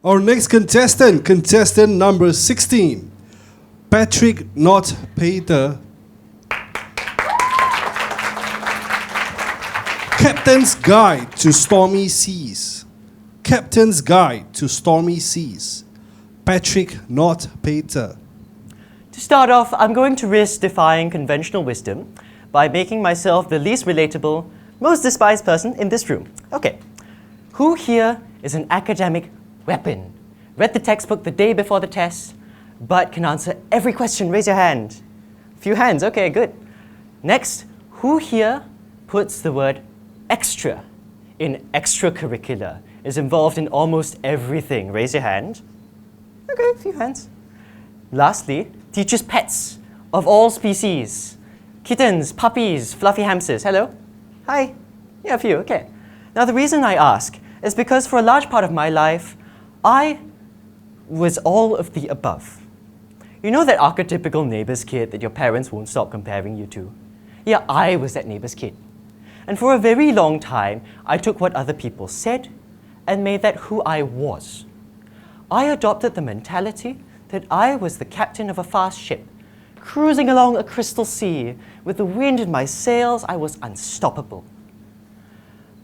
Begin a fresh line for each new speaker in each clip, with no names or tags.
Our next contestant, contestant number 16, Patrick Nott Peter. Captain's Guide to Stormy Seas. Captain's Guide to Stormy Seas. Patrick Nott Peter.
To start off, I'm going to risk defying conventional wisdom by making myself the least relatable, most despised person in this room. Okay, who here is an academic weapon? Read the textbook the day before the test, but can answer every question? Raise your hand. Few hands, okay, good. Next, who here puts the word extra in extracurricular? Is involved in almost everything? Raise your hand. Okay, few hands. Lastly, teaches pets of all species. Kittens, puppies, fluffy hamsters. Hello? Hi. Yeah, a few, okay. Now the reason I ask is because for a large part of my life, I was all of the above. You know that archetypical neighbor's kid that your parents won't stop comparing you to? Yeah, I was that neighbor's kid. And for a very long time, I took what other people said and made that who I was. I adopted the mentality that I was the captain of a fast ship, cruising along a crystal sea. With the wind in my sails, I was unstoppable.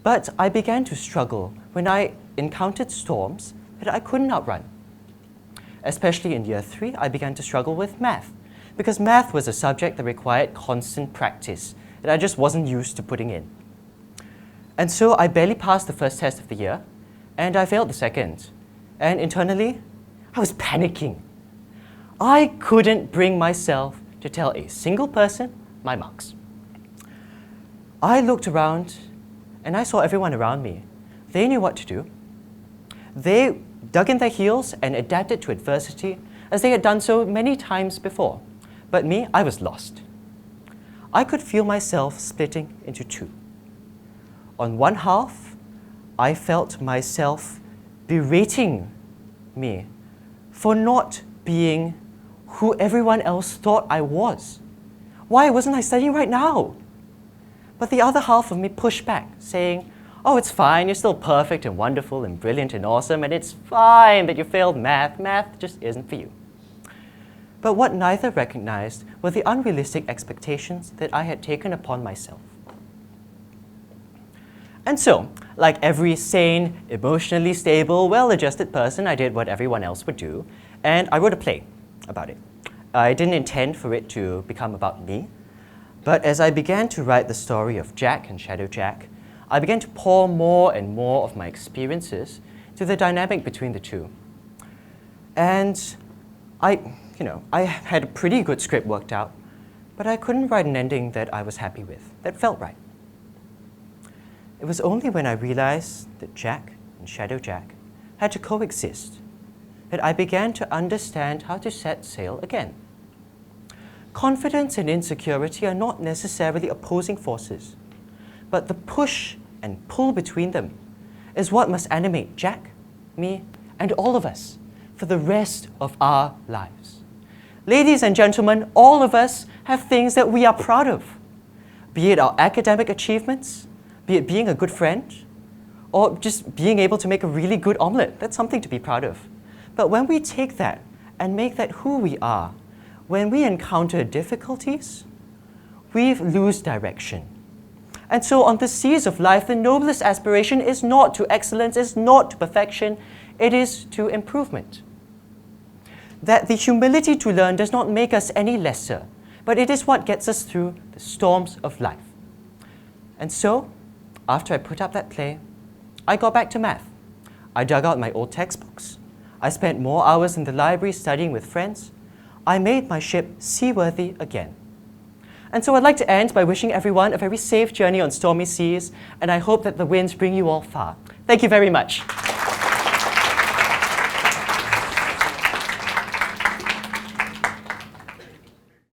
But I began to struggle when I encountered storms that I couldn't outrun. Especially in year 3, I began to struggle with math, because math was a subject that required constant practice that I just wasn't used to putting in. And so I barely passed the first test of the year, and I failed the second. And internally, I was panicking. I couldn't bring myself to tell a single person my marks. I looked around and I saw everyone around me. They knew what to do. They dug in their heels and adapted to adversity as they had done so many times before. But me, I was lost. I could feel myself splitting into two. On one half, I felt myself berating me for not being who everyone else thought I was. Why wasn't I studying right now? But the other half of me pushed back, saying, oh, it's fine, you're still perfect and wonderful and brilliant and awesome, and it's fine that you failed math. Math just isn't for you. But what neither recognized were the unrealistic expectations that I had taken upon myself. And so, like every sane, emotionally stable, well-adjusted person, I did what everyone else would do, and I wrote a play about it. I didn't intend for it to become about me, but as I began to write the story of Jack and Shadow Jack, I began to pour more and more of my experiences to the dynamic between the two. And I had a pretty good script worked out, but I couldn't write an ending that I was happy with, that felt right. It was only when I realized that Jack and Shadow Jack had to coexist that I began to understand how to set sail again. Confidence and insecurity are not necessarily opposing forces, but the push and pull between them is what must animate Jack, me, and all of us for the rest of our lives. Ladies and gentlemen, all of us have things that we are proud of, be it our academic achievements, be it being a good friend, or just being able to make a really good omelette. That's something to be proud of. But when we take that and make that who we are, when we encounter difficulties, we lose direction. And so on the seas of life, the noblest aspiration is not to excellence, is not to perfection, it is to improvement. That the humility to learn does not make us any lesser, but it is what gets us through the storms of life. And so, after I put up that play, I got back to math. I dug out my old textbooks. I spent more hours in the library studying with friends. I made my ship seaworthy again. And so I'd like to end by wishing everyone a very safe journey on stormy seas, and I hope that the winds bring you all far. Thank you very much.